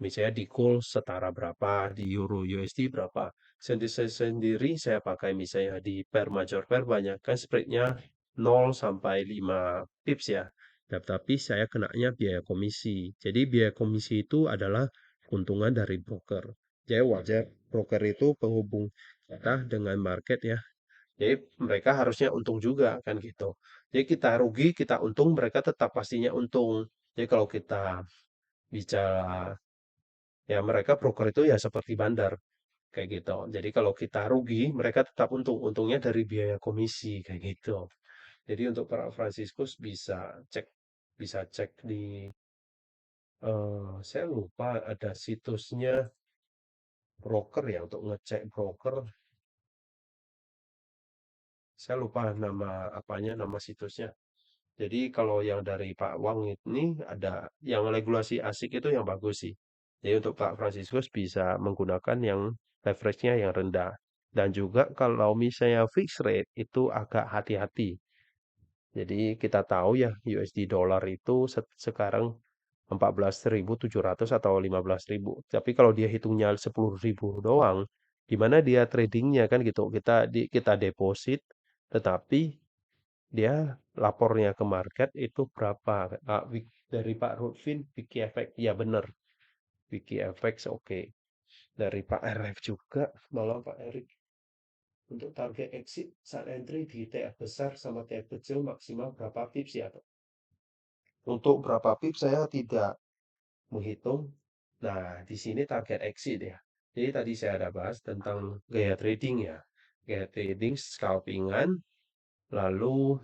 Misalnya di call setara berapa, di euro USD berapa. Sendiri saya pakai misalnya di pair major pair banyak kan spreadnya 0 sampai 5 pips ya. Tapi saya kenanya biaya komisi. Jadi biaya komisi itu adalah keuntungan dari broker. Jadi wajar broker itu penghubung kita dengan market ya. Jadi mereka harusnya untung juga kan gitu. Jadi kita rugi, kita untung, mereka tetap pastinya untung. Jadi kalau kita bicara ya mereka broker itu ya seperti bandar kayak gitu. Jadi kalau kita rugi, mereka tetap untung. Untungnya dari biaya komisi kayak gitu. Jadi untuk para Franciscus bisa cek di saya lupa ada situsnya broker ya untuk ngecek broker. Saya lupa nama apanya, nama situsnya. Jadi kalau yang dari Pak Wang ini ada yang regulasi ASIC itu yang bagus sih. Jadi untuk Pak Franciscus bisa menggunakan yang leverage-nya yang rendah. Dan juga kalau misalnya fixed rate itu agak hati-hati. Jadi kita tahu ya USD dollar itu sekarang 14.700 atau 15.000. Tapi kalau dia hitungnya 10.000 doang, di mana dia tradingnya kan gitu. Kita deposit, tetapi dia lapornya ke market itu berapa? Dari Pak Rudvin, Vicky Effect. Ya benar, Vicky Effect oke. Dari Pak RF juga, malah Pak Erik. Untuk target exit saat entry di TF besar sama TF kecil maksimal berapa pips ya? Untuk berapa pips saya tidak menghitung. Nah, di sini target exit ya. Jadi tadi saya ada bahas tentang gaya trading ya. Gaya trading scalpingan, lalu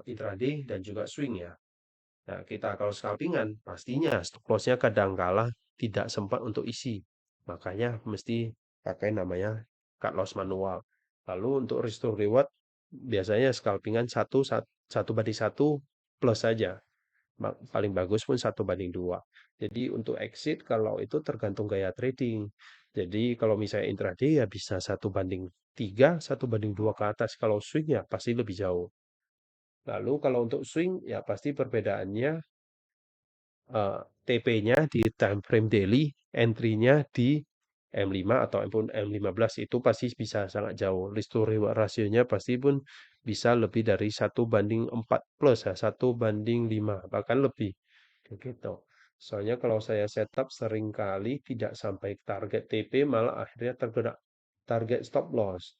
intraday dan juga swing ya. Nah, kita kalau scalpingan, pastinya stop loss-nya kadang kala tidak sempat untuk isi. Makanya mesti pakai namanya cut loss manual. Lalu untuk restore reward, biasanya scalpingan satu banding satu plus saja. Paling bagus pun 1/2. Jadi untuk exit kalau itu tergantung gaya trading. Jadi kalau misalnya intraday ya bisa 1/3, 1/2 ke atas. Kalau swing ya pasti lebih jauh. Lalu kalau untuk swing ya pasti perbedaannya TP-nya di time frame daily, entry-nya di M5 atau M15 itu pasti bisa sangat jauh. Risk to reward rasionya pasti pun bisa lebih dari 1/4 plus ya, 1/5 bahkan lebih. Kayak gitu. Soalnya kalau saya setup seringkali tidak sampai target TP malah akhirnya terkena target stop loss.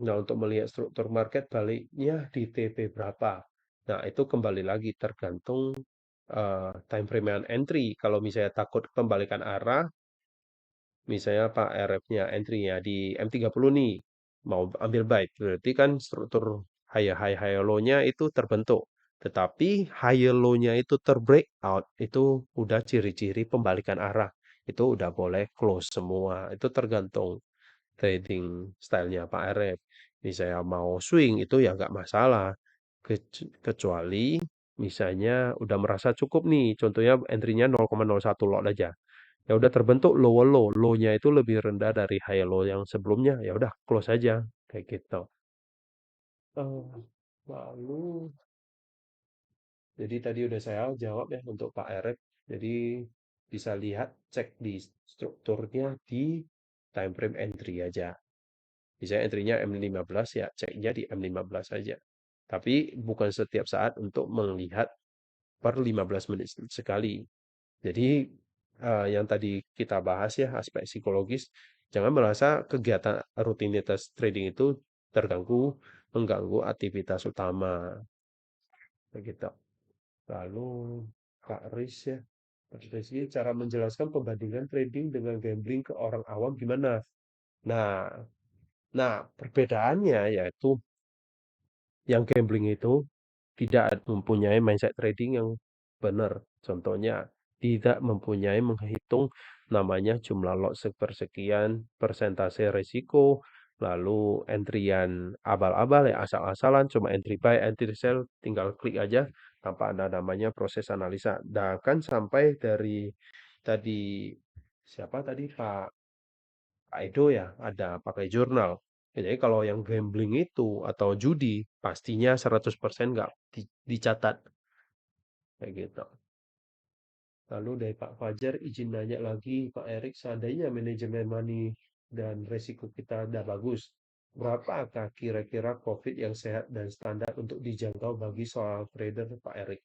Nah, untuk melihat struktur market baliknya di TP berapa. Nah, itu kembali lagi tergantung time frame entry. Kalau misalnya takut pembalikan arah, misalnya Pak RF-nya entry-nya di M30 nih, mau ambil byte, berarti kan struktur high low-nya itu terbentuk. Tetapi high low-nya itu terbreak out, itu udah ciri-ciri pembalikan arah. Itu udah boleh close semua. Itu tergantung trading stylenya Pak RF. Misalnya mau swing itu ya nggak masalah. Kecuali misalnya udah merasa cukup nih, contohnya entry-nya 0,01 lot aja. Ya udah terbentuk lower low, low-nya itu lebih rendah dari high low yang sebelumnya, ya udah close aja kayak gitu. Lalu jadi tadi udah saya jawab ya untuk Pak Erek. Jadi bisa lihat cek di strukturnya di time frame entry aja. Misalnya entry-nya M15 ya ceknya di M15 saja. Tapi bukan setiap saat untuk melihat per 15 menit sekali. Jadi yang tadi kita bahas ya aspek psikologis, jangan merasa kegiatan rutinitas trading itu terganggu, mengganggu aktivitas utama, begitu. Lalu Kak Riz ya, Kak Riz ini cara menjelaskan perbandingan trading dengan gambling ke orang awam gimana? Nah, nah perbedaannya yaitu yang gambling itu tidak mempunyai mindset trading yang benar. Contohnya, tidak mempunyai menghitung namanya jumlah lot sepersekian, persentase risiko, lalu entryan abal-abal ya asal-asalan, cuma entry buy, entry sell, tinggal klik aja tanpa ada namanya proses analisa. Dan kan sampai dari tadi siapa tadi Pak Edo ya, ada pakai jurnal. Jadi kalau yang gambling itu atau judi, pastinya 100% nggak dicatat. Kayak gitu. Lalu dari Pak Fajar, izin nanya lagi, Pak Erik, seandainya manajemen money dan resiko kita udah bagus, berapakah kira-kira profit yang sehat dan standar untuk dijangkau bagi soal trader Pak Erik?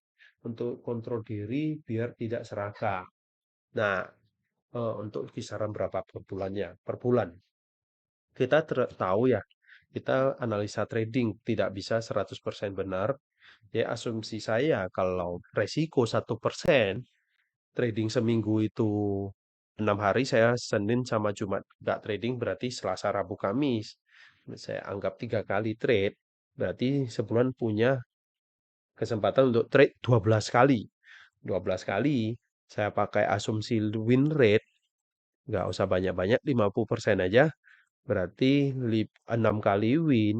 Untuk kontrol diri biar tidak serakah. Nah, untuk kisaran berapa per bulannya? Per bulan. Kita tahu ya, kita analisa trading tidak bisa 100% benar. Ya, asumsi saya kalau resiko 1%, trading seminggu itu 6 hari, saya Senin sama Jumat nggak trading, berarti Selasa, Rabu, Kamis. Saya anggap 3 kali trade, berarti sebulan punya kesempatan untuk trade 12 kali. 12 kali, saya pakai asumsi win rate, nggak usah banyak-banyak, 50% aja, berarti 6 kali win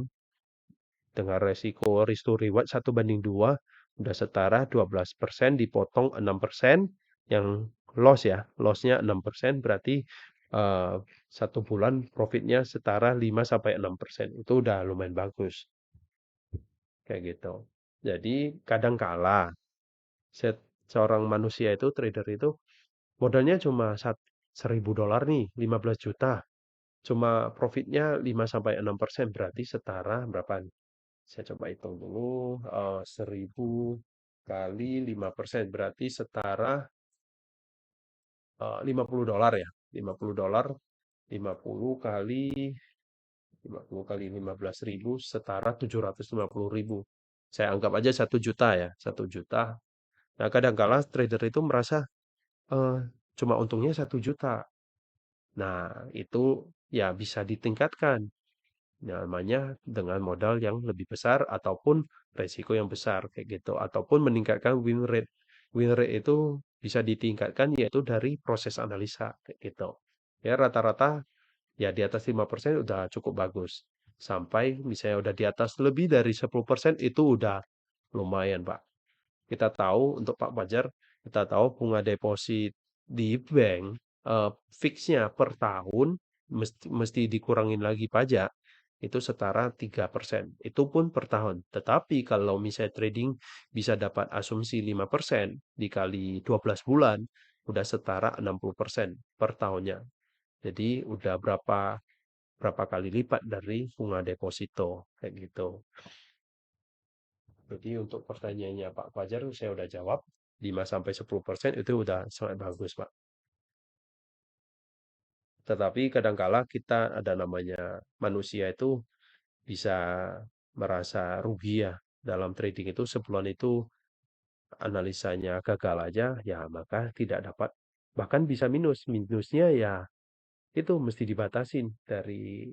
dengan resiko risk to reward 1 banding 2 udah setara 12% dipotong 6% yang loss ya. Lossnya 6% berarti eh, 1 bulan profitnya setara 5 sampai 6%. Itu udah lumayan bagus kayak gitu. Jadi kadang kala seorang manusia itu trader itu modalnya cuma 1.000 dolar nih, 15 juta. Cuma profitnya 5 sampai 6% berarti setara berapa? Saya coba hitung dulu, 1.000 kali 5% berarti setara 50 dolar ya. 50 dolar, 50 kali 50 kali 15.000 setara 750.000. Saya anggap aja 1 juta ya, 1 juta. Nah, kadang-kala trader itu merasa eh, cuma untungnya 1 juta. Nah, itu ya bisa ditingkatkan. Namanya dengan modal yang lebih besar ataupun resiko yang besar kayak gitu ataupun meningkatkan win rate. Win rate itu bisa ditingkatkan yaitu dari proses analisa kayak gitu. Ya rata-rata ya di atas 5% udah cukup bagus. Sampai misalnya udah di atas lebih dari 10% itu udah lumayan, Pak. Kita tahu untuk Pak Fajar, kita tahu bunga deposit di bank fixnya per tahun mesti dikurangin lagi pajak itu setara 3%. Itu pun per tahun. Tetapi kalau misalnya trading bisa dapat asumsi 5% dikali 12 bulan, udah setara 60% per tahunnya. Jadi udah berapa berapa kali lipat dari bunga deposito kayak gitu. Jadi untuk pertanyaannya Pak Fajar saya udah jawab 5 sampai 10% itu udah sangat bagus, Pak. Tetapi kadangkala kita ada namanya manusia itu bisa merasa rugi ya dalam trading itu sebulan itu analisanya gagal aja ya maka tidak dapat bahkan bisa minus. Minusnya ya itu mesti dibatasin dari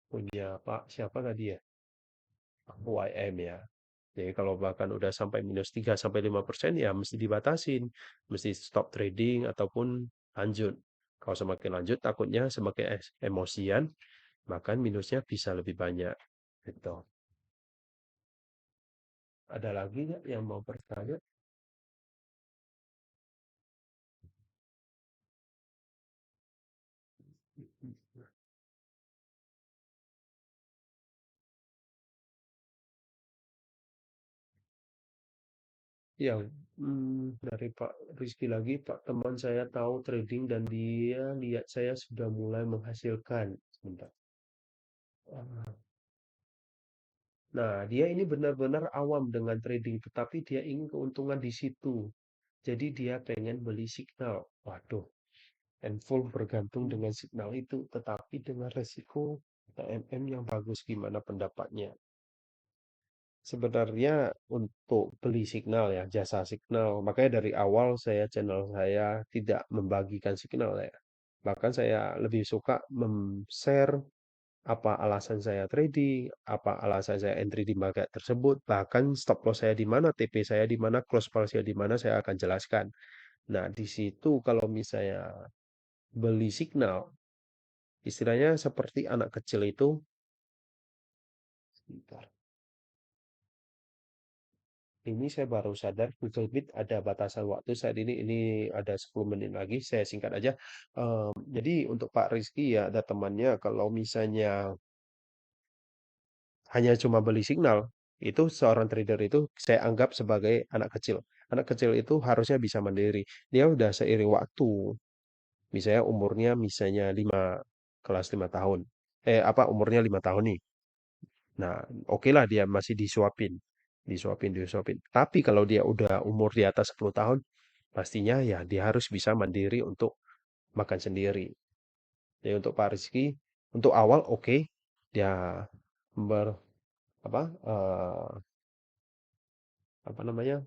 punya Pak siapa tadi ya? YM ya. Jadi kalau bahkan udah sampai -3 sampai 5% ya mesti dibatasin, mesti stop trading ataupun lanjut. Kalau semakin lanjut takutnya semakin emosian, maka minusnya bisa lebih banyak. Gitu. Ada lagi nggak yang mau bertanya? Yang dari Pak Rizky lagi, Pak teman saya tahu trading dan dia lihat saya sudah mulai menghasilkan. Sebentar. Ah, nah, dia ini benar-benar awam dengan trading, tetapi dia ingin keuntungan di situ. Jadi dia pengen beli signal. Waduh, and full bergantung dengan signal itu, tetapi dengan resiko TMM yang bagus. Gimana pendapatnya? Sebenarnya untuk beli signal ya, jasa signal. Makanya dari awal channel saya tidak membagikan signal ya. Bahkan saya lebih suka share apa alasan saya trading, apa alasan saya entry di market tersebut, bahkan stop loss saya di mana, TP saya di mana, close price saya di mana, saya akan jelaskan. Nah, di situ kalau misalnya beli signal, istilahnya seperti anak kecil itu, sebentar, ini saya baru sadar Google Meet ada batasan waktu saat ini ada 10 menit lagi, saya singkat aja. Jadi untuk Pak Rizky ya ada temannya kalau misalnya hanya cuma beli signal, itu seorang trader itu saya anggap sebagai anak kecil. Anak kecil itu harusnya bisa mandiri. Dia udah seiring waktu, misalnya umurnya misalnya 5 tahun. Umurnya 5 tahun nih. Nah, oke lah dia masih disuapin. Disuapin, disuapin. Tapi kalau dia udah umur di atas 10 tahun, pastinya ya dia harus bisa mandiri untuk makan sendiri. Jadi untuk Pak Rizky, untuk awal oke, dia ber, apa apa namanya,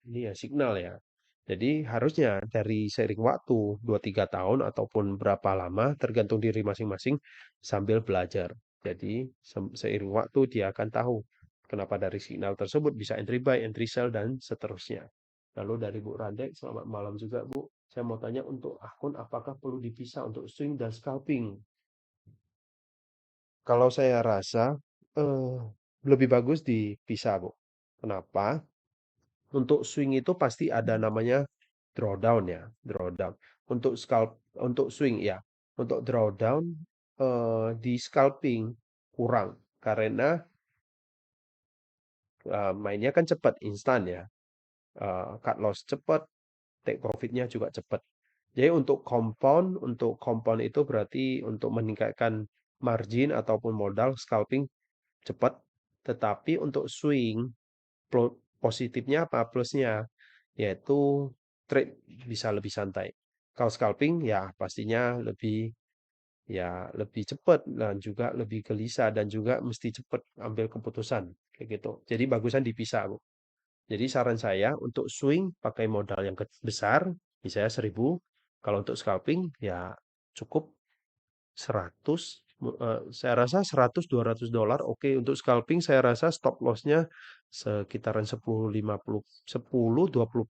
ini ya signal ya. Jadi harusnya dari seiring waktu 2-3 tahun ataupun berapa lama tergantung diri masing-masing sambil belajar. Jadi seiring waktu dia akan tahu kenapa dari signal tersebut bisa entry buy, entry sell dan seterusnya. Lalu dari Bu Randek, selamat malam juga Bu. Saya mau tanya untuk akun apakah perlu dipisah untuk swing dan scalping? Kalau saya rasa eh, lebih bagus dipisah Bu. Kenapa? Untuk swing itu pasti ada namanya drawdown ya, drawdown. Untuk untuk swing ya, untuk drawdown di scalping kurang karena mainnya kan cepat, instan ya. Cut loss cepat, take profitnya juga cepat. Jadi untuk compound itu berarti untuk meningkatkan margin ataupun modal scalping cepat. Tetapi untuk swing positifnya apa plusnya yaitu trade bisa lebih santai. Kalau scalping ya pastinya lebih cepat dan juga lebih gelisah dan juga mesti cepat ambil keputusan kayak gitu. Jadi bagusan dipisah, Bu. Jadi saran saya untuk swing pakai modal yang besar, misalnya 1.000. Kalau untuk scalping ya cukup 100, saya rasa 100-200 dolar oke. Untuk scalping saya rasa stop lossnya sekitaran 10-20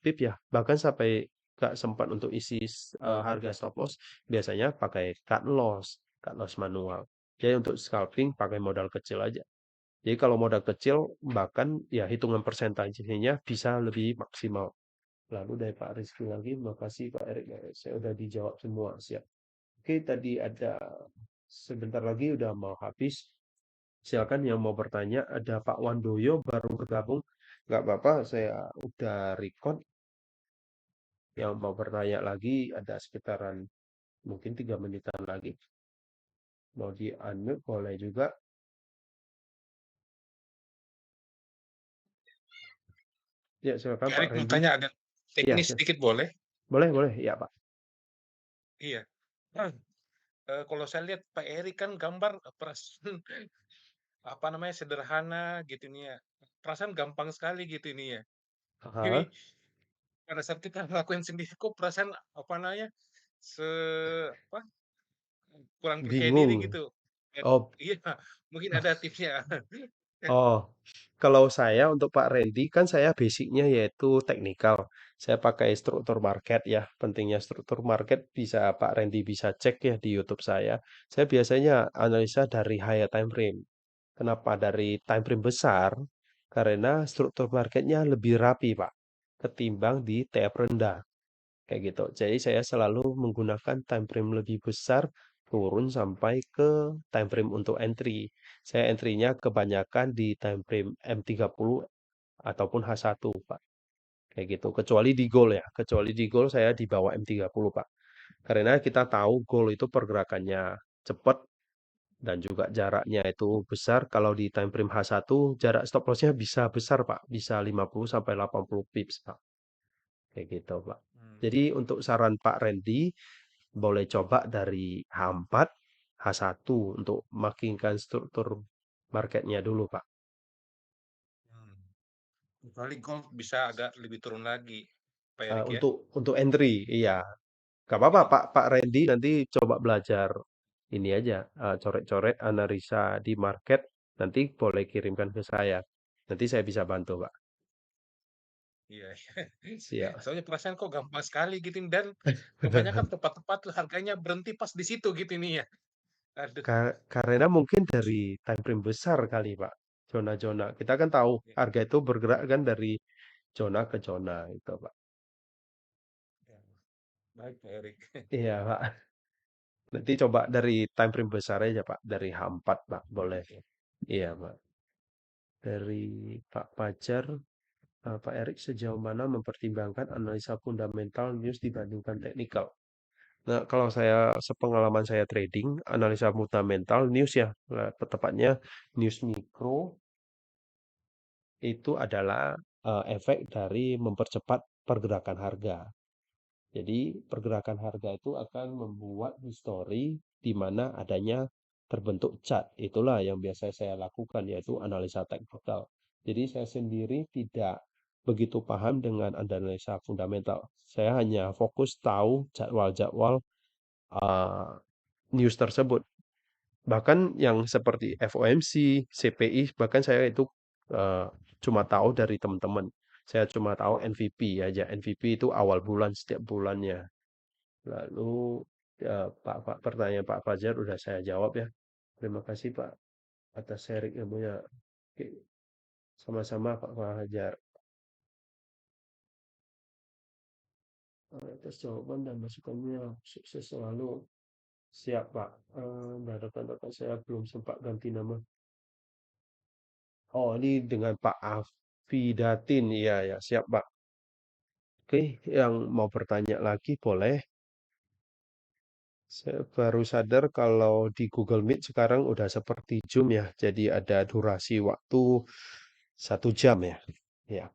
pip ya. Bahkan sampai nggak sempat untuk isi harga stop loss, biasanya pakai cut loss manual. Jadi untuk scalping pakai modal kecil aja. Jadi kalau modal kecil bahkan ya hitungan persentasenya bisa lebih maksimal. Lalu dari Pak Rizky lagi, makasih Pak Erik. Saya udah dijawab semua, siap. Oke, tadi ada sebentar lagi udah mau habis. Silakan yang mau bertanya. Ada Pak Wandoyo baru bergabung. Nggak apa-apa, saya udah record. Yang mau bertanya lagi ada sekitaran mungkin 3 menitan lagi. Mau di-unmute boleh juga. Ya, silakan Pak Pak Erik mau Randy. tanya agak Iya, teknis sedikit boleh? boleh, boleh. Ya, Pak. Iya. Nah, kalau saya lihat Pak Erik kan gambar perasaan apa namanya sederhana gitu nih ya. Perasaan gampang sekali gitu ini ya. Ini Aha. pada saat kita lakuin sendiri kok perasaan apa namanya se apa kurang percaya diri Bingung. gitu. Oh, Iya, mungkin ada tipsnya. oh, kalau saya untuk Pak Randy kan saya basicnya yaitu teknikal. Saya pakai struktur market ya. Pentingnya struktur market bisa Pak Randy bisa cek ya di YouTube saya. Saya biasanya analisa dari higher time frame. Kenapa dari time frame besar? Karena struktur marketnya lebih rapi, Pak, ketimbang di TF rendah. Kayak gitu. Jadi saya selalu menggunakan time frame lebih besar turun sampai ke time frame untuk entry. Saya entry-nya kebanyakan di time frame M30 ataupun H1, Pak. Kayak gitu. Kecuali di gold ya. Kecuali di gold saya di bawah M30, Pak. Karena kita tahu gold itu pergerakannya cepat dan juga jaraknya itu besar. Kalau di time frame H1 jarak stop loss-nya bisa besar, Pak. Bisa 50 sampai 80 pips, Pak. Kayak gitu, Pak. Hmm, Jadi untuk saran Pak Randy, boleh coba dari H4, H1 untuk makinkan struktur marketnya dulu, Pak. hmm. Kecuali gold bisa agak lebih turun lagi, Pak Erik ya. Untuk entry, iya. Gak apa-apa, Iya, Pak Randy nanti coba belajar ini aja, coret-coret analisa di market, nanti boleh kirimkan ke saya. Nanti saya bisa bantu, Pak. iya. Siap. Soalnya perasaan kok gampang sekali gitu dan kebanyakan tepat-tepat tuh harganya berhenti pas di situ gitu nih ya. Aduh. Karena mungkin dari time frame besar kali, Pak. Zona-zona. Kita kan tahu Ya, harga itu bergerak kan dari zona ke zona itu, Pak. ya. Baik, Pak Erik. Iya, Pak. Nanti coba dari time frame besar aja, Pak. Dari H4, Pak. Boleh. Iya, Pak. Dari Pak Fajar, Pak Erik sejauh mana mempertimbangkan analisa fundamental news dibandingkan teknikal? Nah, kalau saya sepengalaman saya trading, analisa fundamental news ya, tepatnya news mikro itu adalah efek dari mempercepat pergerakan harga. Jadi pergerakan harga itu akan membuat histori di mana adanya terbentuk chart. Itulah yang biasa saya lakukan yaitu analisa teknikal. Jadi saya sendiri tidak begitu paham dengan analisa fundamental. Saya hanya fokus tahu jadwal-jadwal uh, news tersebut. Bahkan yang seperti FOMC, CPI, bahkan saya itu uh, cuma tahu dari teman-teman. Saya cuma tahu NVP aja. NVP itu awal bulan setiap bulannya. Lalu ya, Pak pertanyaan Pak Fajar udah saya jawab ya. Terima kasih Pak atas sharing ilmunya. Oke, sama-sama Pak Fajar. Atas jawaban dan masukannya sukses selalu. Siap Pak. Rekan-rekan saya belum sempat ganti nama. Oh ini dengan Pak Afidatin. Iya ya siap Pak. Oke, yang mau bertanya lagi boleh. Saya baru sadar kalau di Google Meet sekarang udah seperti Zoom ya. Jadi ada durasi waktu 1 jam ya. Ya.